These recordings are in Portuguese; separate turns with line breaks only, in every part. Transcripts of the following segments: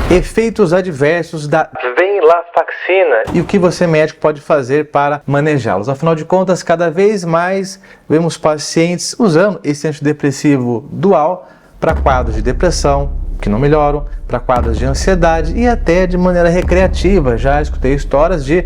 Efeitos adversos da venlafaxina e o que você médico pode fazer para manejá-los. Afinal de contas, cada vez mais vemos pacientes usando esse antidepressivo dual para quadros de depressão, que não melhoram, para quadros de ansiedade e até de maneira recreativa. Já escutei histórias de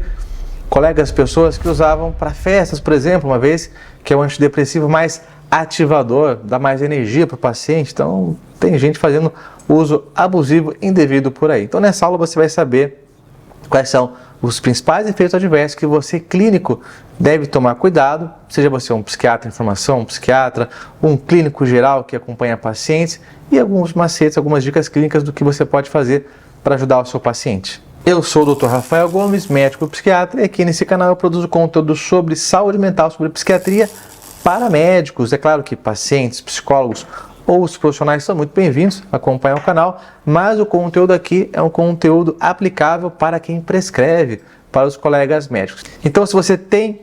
colegas, pessoas que usavam para festas, por exemplo, uma vez, que é um antidepressivo mais ativador, dá mais energia para o paciente. Então, tem gente fazendo uso abusivo indevido por aí. Então, nessa aula você vai saber quais são os principais efeitos adversos que você, clínico, deve tomar cuidado, seja você um psiquiatra em formação, um psiquiatra, um clínico geral que acompanha pacientes, e alguns macetes, algumas dicas clínicas do que você pode fazer para ajudar o seu paciente. Eu sou o Dr. Rafael Gomes, médico psiquiatra, e aqui nesse canal eu produzo conteúdo sobre saúde mental, sobre psiquiatria para médicos. É claro que pacientes, psicólogos ou os profissionais são muito bem-vindos a acompanhar o canal, mas o conteúdo aqui é um conteúdo aplicável para quem prescreve, para os colegas médicos. Então, se você tem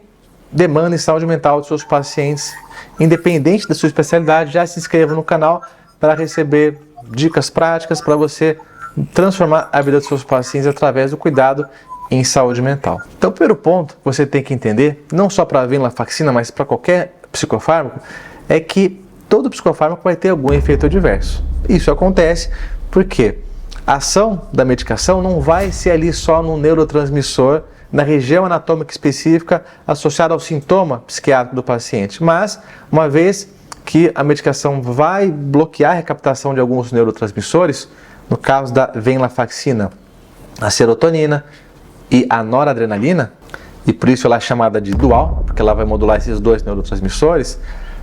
demanda em saúde mental dos seus pacientes, independente da sua especialidade, já se inscreva no canal para receber dicas práticas para você transformar a vida dos seus pacientes através do cuidado em saúde mental. Então, o primeiro ponto que você tem que entender, não só para a venlafaxina, mas para qualquer psicofármaco, é que todo psicofármaco vai ter algum efeito adverso. Isso acontece porque a ação da medicação não vai ser ali só no neurotransmissor, na região anatômica específica associada ao sintoma psiquiátrico do paciente, mas uma vez que a medicação vai bloquear a recaptação de alguns neurotransmissores, no caso da venlafaxina, a serotonina e a noradrenalina, e por isso ela é chamada de dual, porque ela vai modular esses dois neurotransmissores,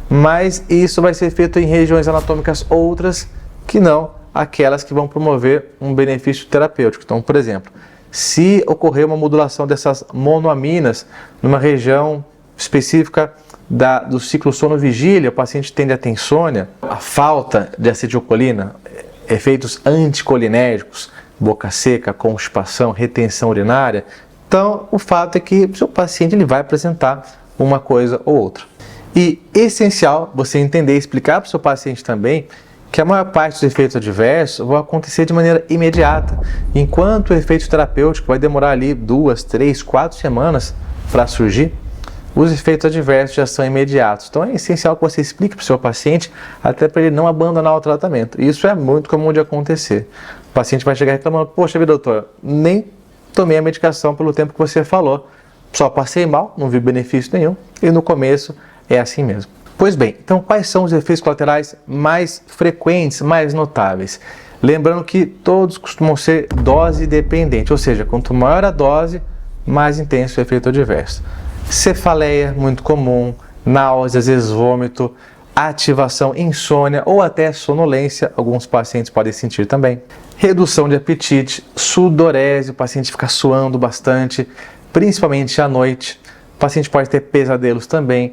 mas isso vai ser feito em regiões anatômicas outras que não aquelas que vão promover um benefício terapêutico. Então, por exemplo, se ocorrer uma modulação dessas monoaminas numa região específica do ciclo sono-vigília, o paciente tende a ter insônia, a falta de acetilcolina, efeitos anticolinérgicos, boca seca, constipação, retenção urinária. Então, o fato é que o seu paciente ele vai apresentar uma coisa ou outra. E essencial você entender e explicar para o seu paciente também que a maior parte dos efeitos adversos vão acontecer de maneira imediata, enquanto o efeito terapêutico vai demorar ali 2, 3, 4 semanas para surgir. Os efeitos adversos já são imediatos. Então é essencial que você explique para o seu paciente, até para ele não abandonar o tratamento. Isso é muito comum de acontecer. O paciente vai chegar reclamando: poxa vida, doutor, nem tomei a medicação pelo tempo que você falou, só passei mal, não vi benefício nenhum, e no começo é assim mesmo. Pois bem, então quais são os efeitos colaterais mais frequentes, mais notáveis? Lembrando que todos costumam ser dose dependente, ou seja, quanto maior a dose, mais intenso o efeito adverso. Cefaleia, muito comum, náuseas, às vezes vômito, ativação, insônia ou até sonolência, alguns pacientes podem sentir também. Redução de apetite, sudorese, o paciente fica suando bastante, principalmente à noite. O paciente pode ter pesadelos também,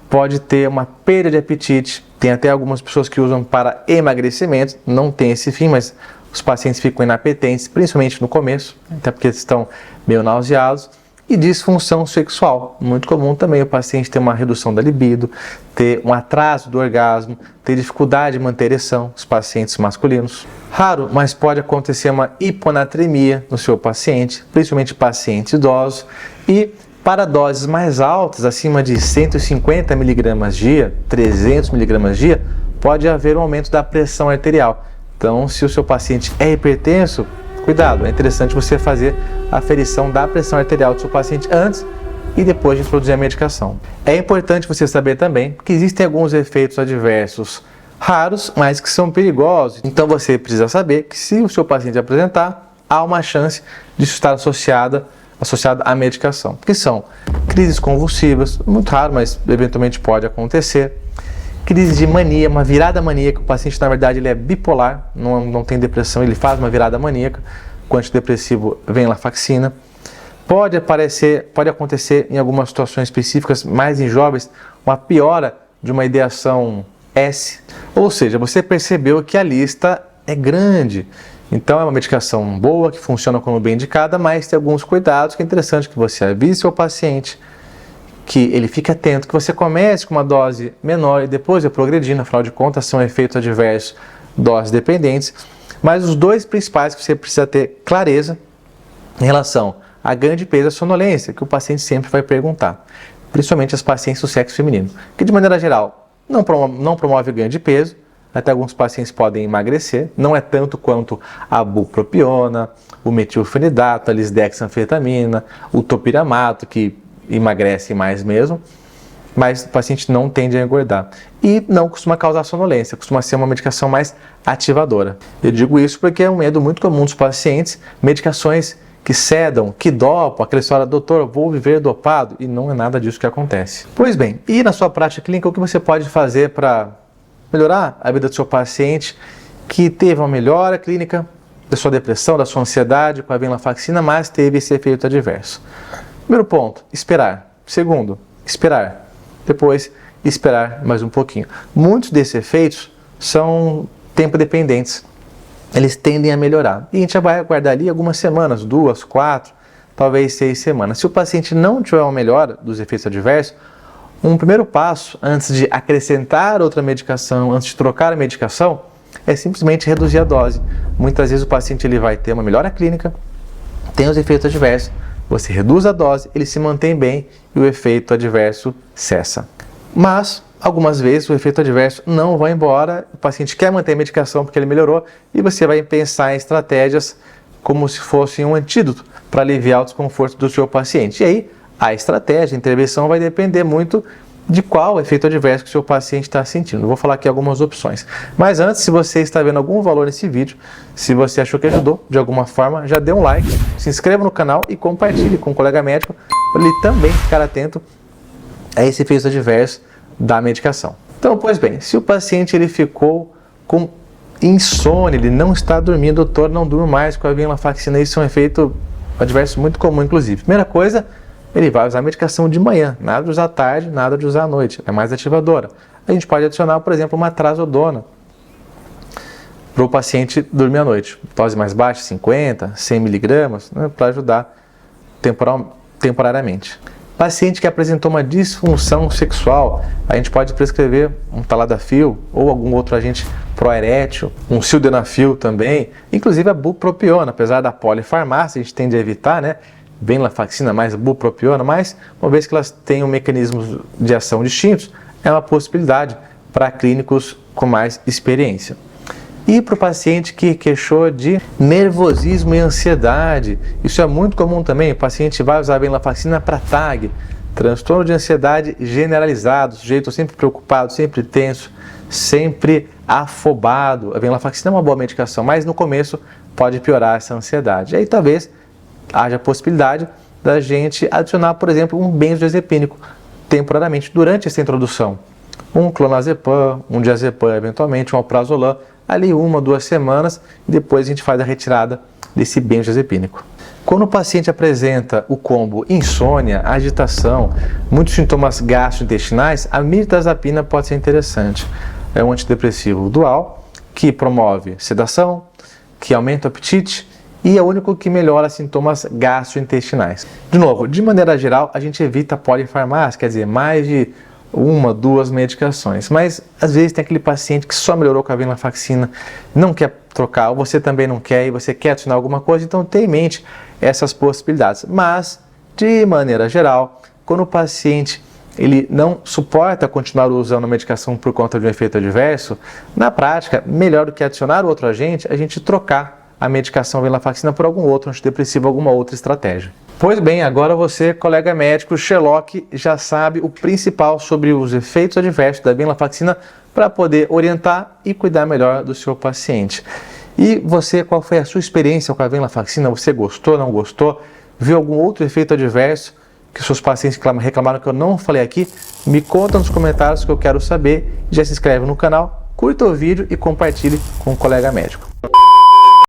pode ter uma perda de apetite. Tem até algumas pessoas que usam para emagrecimento, não tem esse fim, mas os pacientes ficam inapetentes, principalmente no começo, até porque estão meio nauseados. E disfunção sexual, muito comum também o paciente ter uma redução da libido, ter um atraso do orgasmo, ter dificuldade de manter ereção, os pacientes masculinos. Raro, mas pode acontecer uma hiponatremia no seu paciente, principalmente pacientes idosos, e para doses mais altas, acima de 150 mg dia, 300 mg dia, pode haver um aumento da pressão arterial. Então, se o seu paciente é hipertenso, cuidado, é interessante você fazer a aferição da pressão arterial do seu paciente antes e depois de introduzir a medicação. É importante você saber também que existem alguns efeitos adversos raros, mas que são perigosos. Então você precisa saber que se o seu paciente apresentar, há uma chance de isso estar associado à medicação. Que são crises convulsivas, muito raro, mas eventualmente pode acontecer. Crise de mania, uma virada maníaca, o paciente na verdade ele é bipolar, não tem depressão, ele faz uma virada maníaca, com antidepressivo venlafaxina. Pode acontecer em algumas situações específicas, mais em jovens, uma piora de uma ideação S. Ou seja, você percebeu que a lista é grande. Então é uma medicação boa, que funciona como bem indicada, mas tem alguns cuidados que é interessante que você avise seu paciente, que ele fique atento, que você comece com uma dose menor e depois vai progredindo, afinal de contas são efeitos adversos doses dependentes, Mas os dois principais que você precisa ter clareza em relação a ganho de peso e a sonolência, que o paciente sempre vai perguntar, principalmente as pacientes do sexo feminino, que de maneira geral não promove ganho de peso, até alguns pacientes podem emagrecer, não é tanto quanto a bupropiona, o metilfenidato, a lisdexanfetamina, o topiramato, que emagrece mais mesmo, mas o paciente não tende a engordar. E não costuma causar sonolência, costuma ser uma medicação mais ativadora. Eu digo isso porque é um medo muito comum dos pacientes, medicações que sedam, que dopam, aquela história, doutor, vou viver dopado, e não é nada disso que acontece. Pois bem, e na sua prática clínica, o que você pode fazer para melhorar a vida do seu paciente que teve uma melhora clínica da sua depressão, da sua ansiedade com a venlafaxina, mas teve esse efeito adverso? Primeiro ponto, esperar. Segundo, esperar. Depois, esperar mais um pouquinho. Muitos desses efeitos são tempo dependentes. Eles tendem a melhorar. E a gente já vai aguardar ali algumas semanas, 2, 4, talvez 6 semanas. Se o paciente não tiver uma melhora dos efeitos adversos, um primeiro passo, antes de acrescentar outra medicação, antes de trocar a medicação, é simplesmente reduzir a dose. Muitas vezes o paciente ele vai ter uma melhora clínica, tem os efeitos adversos, você reduz a dose, ele se mantém bem e o efeito adverso cessa. Mas, algumas vezes, o efeito adverso não vai embora, o paciente quer manter a medicação porque ele melhorou e você vai pensar em estratégias como se fosse um antídoto para aliviar o desconforto do seu paciente. E aí, a estratégia, a intervenção vai depender muito de qual efeito adverso que o seu paciente está sentindo. Eu vou falar aqui algumas opções. Mas antes, se você está vendo algum valor nesse vídeo, se você achou que ajudou de alguma forma, já dê um like, se inscreva no canal e compartilhe com um colega médico para ele também ficar atento a esse efeito adverso da medicação. Então, pois bem, se o paciente ele ficou com insônia, ele não está dormindo, doutor, não durmo mais com a venlafaxina, isso é um efeito adverso muito comum, inclusive. Primeira coisa, ele vai usar a medicação de manhã, nada de usar à tarde, nada de usar à noite, é mais ativadora. A gente pode adicionar, por exemplo, uma trazodona para o paciente dormir à noite. Dose mais baixa, 50, 100 miligramas, né, para ajudar temporariamente. Paciente que apresentou uma disfunção sexual, a gente pode prescrever um taladafil ou algum outro agente proerétil, um sildenafil também, inclusive a bupropiona, apesar da polifarmácia, a gente tende a evitar, né? Venlafaxina mais bupropiona, mas uma vez que elas têm mecanismos de ação distintos, é uma possibilidade para clínicos com mais experiência. E para o paciente que queixou de nervosismo e ansiedade, isso é muito comum também, o paciente vai usar a venlafaxina para TAG, transtorno de ansiedade generalizado, o sujeito sempre preocupado, sempre tenso, sempre afobado. A venlafaxina é uma boa medicação, mas no começo pode piorar essa ansiedade. E aí talvez haja a possibilidade da gente adicionar, por exemplo, um benzodiazepínico temporariamente durante essa introdução. Um clonazepam, um diazepam, eventualmente um alprazolam, ali 1 ou 2 semanas, e depois a gente faz a retirada desse benzodiazepínico. Quando o paciente apresenta o combo insônia, agitação, muitos sintomas gastrointestinais, a mirtazapina pode ser interessante. É um antidepressivo dual que promove sedação, que aumenta o apetite, e é o único que melhora sintomas gastrointestinais. De novo, de maneira geral, a gente evita polifarmácia, quer dizer, mais de 1, 2 medicações. Mas, às vezes, tem aquele paciente que só melhorou com a venlafaxina, não quer trocar, ou você também não quer, e você quer adicionar alguma coisa, então tenha em mente essas possibilidades. Mas, de maneira geral, quando o paciente ele não suporta continuar usando a medicação por conta de um efeito adverso, na prática, melhor do que adicionar outro agente, a gente trocar a medicação venlafaxina por algum outro antidepressivo, alguma outra estratégia. Pois bem, agora você, colega médico Sherlock, já sabe o principal sobre os efeitos adversos da venlafaxina para poder orientar e cuidar melhor do seu paciente. E você, qual foi a sua experiência com a venlafaxina? Você gostou, não gostou? Viu algum outro efeito adverso que seus pacientes reclamaram que eu não falei aqui? Me conta nos comentários que eu quero saber. Já se inscreve no canal, curta o vídeo e compartilhe com um colega médico.